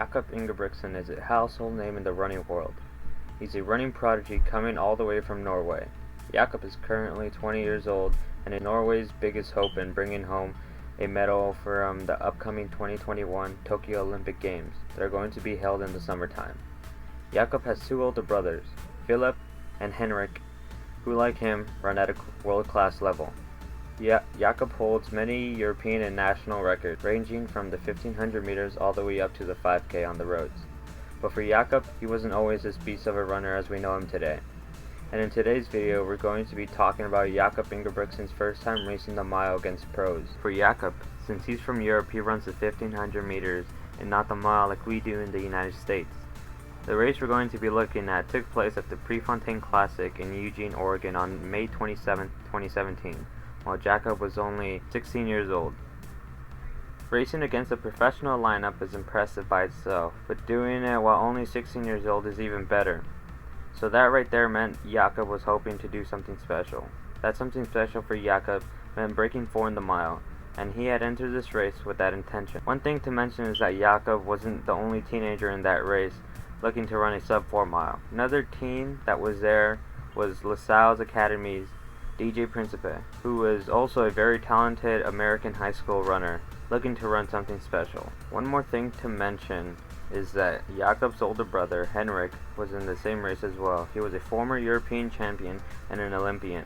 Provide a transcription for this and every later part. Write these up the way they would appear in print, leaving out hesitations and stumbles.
Jakob Ingebrigsten is a household name in the running world. He's a running prodigy coming all the way from Norway. Jakob is currently 20 years old and is Norway's biggest hope in bringing home a medal from the upcoming 2021 Tokyo Olympic Games that are going to be held in the summertime. Jakob has two older brothers, Philip and Henrik, who like him run at a world-class level. Jakob holds many European and national records, ranging from the 1500 meters all the way up to the 5K on the roads. But for Jakob, he wasn't always this beast of a runner as we know him today. And in today's video, we're going to be talking about Jakob Ingebrigtsen's first time racing the mile against pros. For Jakob, since he's from Europe, he runs the 1500 meters and not the mile like we do in the United States. The race we're going to be looking at took place at the Prefontaine Classic in Eugene, Oregon on May 27, 2017. While Jakob was only 16 years old. Racing against a professional lineup is impressive by itself, but doing it while only 16 years old is even better. So that right there meant Jakob was hoping to do something special. That something special for Jakob meant breaking 4 in the mile, and he had entered this race with that intention. One thing to mention is that Jakob wasn't the only teenager in that race looking to run a sub-4 mile. Another teen that was there was LaSalle's Academy's DJ Principe, who was also a very talented American high school runner looking to run something special. One more thing to mention is that Jakob's older brother, Henrik, was in the same race as well. He was a former European champion and an Olympian.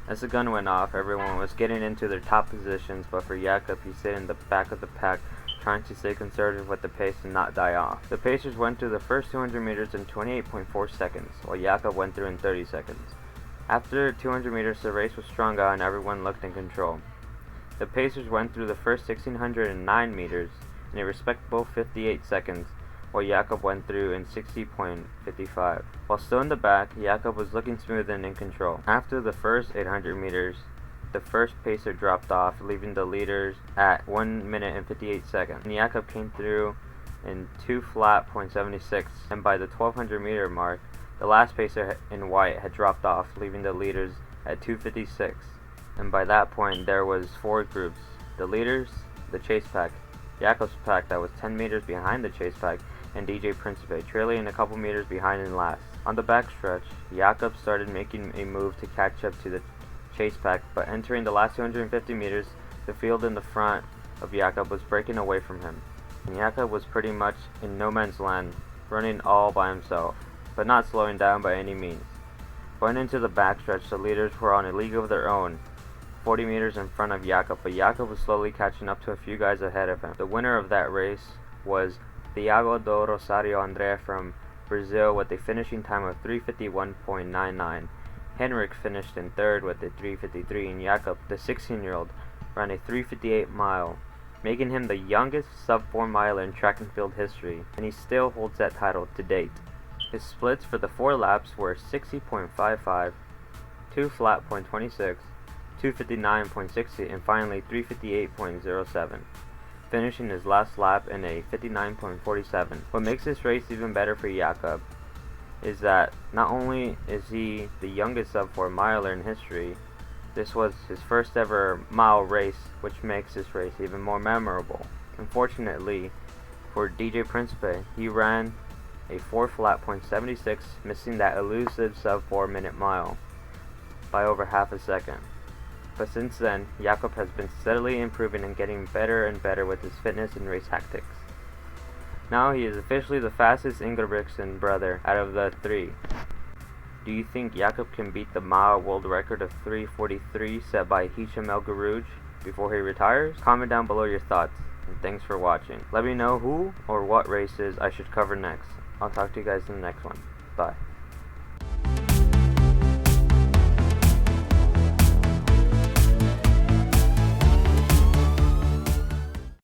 As the gun went off, everyone was getting into their top positions, but for Jakob, he stayed in the back of the pack, trying to stay conservative with the pace and not die off. The Pacers went through the first 200 meters in 28.4 seconds, while Jakob went through in 30 seconds. After 200 meters, the race was strung out and everyone looked in control. The Pacers went through the first 1609 meters in a respectable 58 seconds, while Jakob went through in 60.55. While still in the back, Jakob was looking smooth and in control. After the first 800 meters, the first Pacer dropped off, leaving the leaders at 1 minute and 58 seconds. And Jakob came through in 2:76, and by the 1200 meter mark, the last Pacer in white had dropped off, leaving the leaders at 2:56, and by that point there was 4 groups: the leaders, the chase pack, Jakob's pack that was 10 meters behind the chase pack, and DJ Principe trailing a couple meters behind in last. On the backstretch, Jakob started making a move to catch up to the chase pack, but entering the last 250 meters, the field in the front of Jakob was breaking away from him, and Jakob was pretty much in no man's land, running all by himself, but not slowing down by any means. Going into the backstretch, the leaders were on a league of their own, 40 meters in front of Jakob, but Jakob was slowly catching up to a few guys ahead of him. The winner of that race was Thiago do Rosario André from Brazil with a finishing time of 3:51.99. Henrik finished in third with a 3:53, and Jakob, the 16-year-old, ran a 3:58 mile, making him the youngest sub-4 miler in track and field history, and he still holds that title to date. His splits for the 4 laps were 60.55, 2 flat.26, 2:59.60, and finally 3:58.07, finishing his last lap in a 59.47. What makes this race even better for Jakob is that not only is he the youngest sub-4 miler in history, this was his first ever mile race, which makes this race even more memorable. Unfortunately for DJ Principe, he ran a 4 flat.76, missing that elusive sub-4 minute mile by over half a second. But since then, Jakob has been steadily improving and getting better and better with his fitness and race tactics. Now he is officially the fastest Ingebrigtsen brother out of the 3. Do you think Jakob can beat the mile world record of 3:43 set by Hicham El Guerrouj before he retires? Comment down below your thoughts, and thanks for watching. Let me know who or what races I should cover next. I'll talk to you guys in the next one. Bye.